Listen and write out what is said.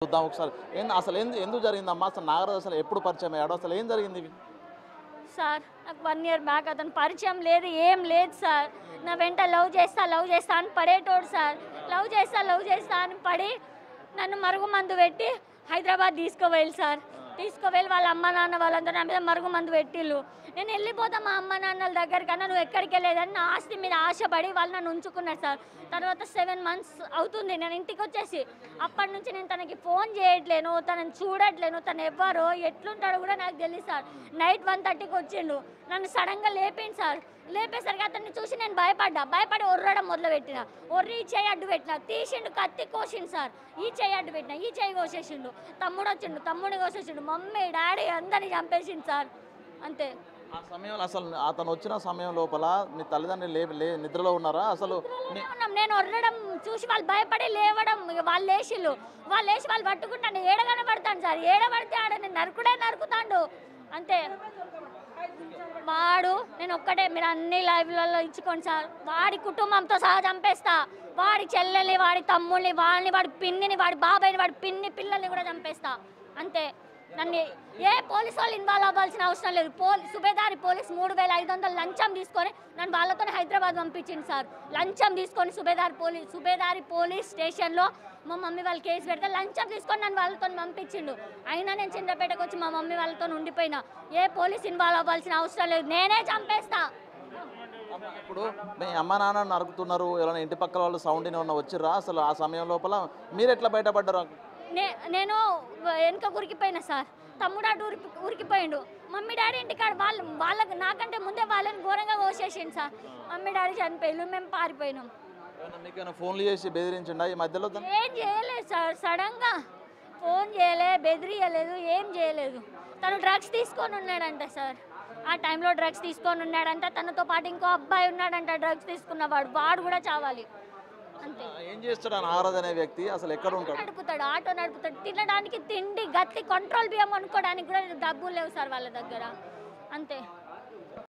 చూద్దాం ఒకసారి అసలు ఎందుకు జరిగిందమ్మా? అసలు నాగరాజు అసలు ఎప్పుడు పరిచయం అయ్యాడు? అసలు ఏం జరిగింది ఇవి? సార్ నాకు 1 ఇయర్ బ్యాక్ అతను పరిచయం లేదు, ఏం లేదు సార్. నా వెంట లవ్ చేస్తా అని పడేటోడు సార్. లవ్ చేస్తా అని పడి నన్ను మరుగు మందు పెట్టి హైదరాబాద్ తీసుకువెళ్ళి సార్. తీసుకువెళ్ళి వాళ్ళ అమ్మ నాన్న వాళ్ళందరూ నా మీద మరుగు మందు పెట్టిళ్ళు. నేను వెళ్ళిపోతా మా అమ్మ నాన్నల దగ్గరికన్నా, నువ్వు ఎక్కడికి వెళ్ళేదని నా ఆస్తి మీద ఆశపడి వాళ్ళు నన్ను ఉంచుకున్నారు సార్. తర్వాత 7 months అవుతుంది నేను ఇంటికి వచ్చేసి. అప్పటి నుంచి నేను తనకి ఫోన్ చేయట్లేను, తనని చూడట్లేను. తను ఎవ్వరో ఎట్లుంటాడో కూడా నాకు తెలియదు సార్. నైట్ 1:30కి వచ్చిండు, నన్ను సడన్గా లేపిండు సార్. లేపేసరికి అతన్ని చూసి నేను భయపడి ఒర్రడం మొదలుపెట్టిన. ఒర్రి ఈ చేయి అడ్డు పెట్టిన, తీసిండు, కత్తి కోసిండు సార్. ఈ చేయి అడ్డు పెట్టిన, ఈ చేయి కోసేసిండు. తమ్ముడు వచ్చిండు, తమ్ముడిని కోసేసిండు. మమ్మీ డాడీ అందరినీ చంపేసిండు సార్. అంతే. ఆ సమయంలో అసలు అతను వచ్చిన సమయం లోపల మీ తల్లిదండ్రులు నిద్రలో ఉన్నారా? అసలు నేను ఒర్రడం చూసి వాళ్ళు భయపడి లేవడం, వాళ్ళు లేచి వాళ్ళు పట్టుకుంటాను, ఏడగనబడతాను సార్. ఏడబడితే ఆడ నేను నరుకుతాడు. అంతే. వాడు నేను ఒక్కటే, మీరు అన్ని లైవ్లలో ఇచ్చుకోండి సార్. వాడి కుటుంబంతో సహా చంపేస్తా. వాడి చెల్లెల్ని, వాడి తమ్ముళ్ళని, వాడి పిన్నిని, వాడి బాబాయిని, వాడి పిన్ని పిల్లల్ని కూడా చంపేస్తా. అంతే. నన్ను ఏ పోలీసు వాళ్ళు ఇన్వాల్వ్ అవ్వాల్సిన అవసరం లేదు. సుబేదారి పోలీస్ 3500 లంచం తీసుకొని నన్ను వాళ్ళతో హైదరాబాద్ పంపించింది సార్. లంచం తీసుకొని సుబేదారి పోలీస్ స్టేషన్లో మా మమ్మీ వాళ్ళు కేసు పెడితే లంచం తీసుకొని నన్ను వాళ్ళతో పంపించిండు. అయినా నేను చింతపేటకు వచ్చి మా మమ్మీ వాళ్ళతో ఉండిపోయినా. ఏ పోలీస్ ఇన్వాల్వ్ అవ్వాల్సిన అవసరం లేదు, నేనే చంపేస్తా. ఇప్పుడు మీ అమ్మ నాన్న నరుకుతున్నారు, ఎవరైనా ఇంటి పక్కల వాళ్ళు సౌండ్ ఏమన్నా వచ్చిర్రా? అసలు ఆ సమయం లోపల మీరు ఎట్లా బయటపడ్డారు? నేను వెనుక ఉరికిపోయినా సార్. తమ్ముడు అటు ఉరికిపోయిండు. మమ్మీ డాడీ ఇంటికాడ వాళ్ళకి నాకంటే ముందే వాళ్ళని ఘోరంగా కోసేసిండు సార్. మమ్మీ డాడీ చనిపోయారు, మేము పారిపోయినాం. మీకు ఫోన్లు చేసి బెదిరించండి ఈ మధ్యలో? ఏం చేయలేదు సార్. సడన్గా ఫోన్ చేయలే, బెదిరియలేదు, ఏం చేయలేదు. తను డ్రగ్స్ తీసుకొని ఉన్నాడంట సార్. ఆ టైంలో డ్రగ్స్ తీసుకొని ఉన్నాడంట. తనతో పాటు ఇంకో అబ్బాయి ఉన్నాడంట డ్రగ్స్ తీసుకున్నవాడు. వాడు కూడా చావాలి. అంతే. ఏం చేస్తాడు నాగరాజు అనే వ్యక్తి? అసలు ఎక్కడ ఉంటాడు? ఆటో నడుపుతాడు. తినడానికి తిండి, గట్టి కంట్రోల్ బియ్యం కొనుక్కోవడానికి కూడా డబ్బులు లేవు సార్ వాళ్ళ దగ్గర. అంతే.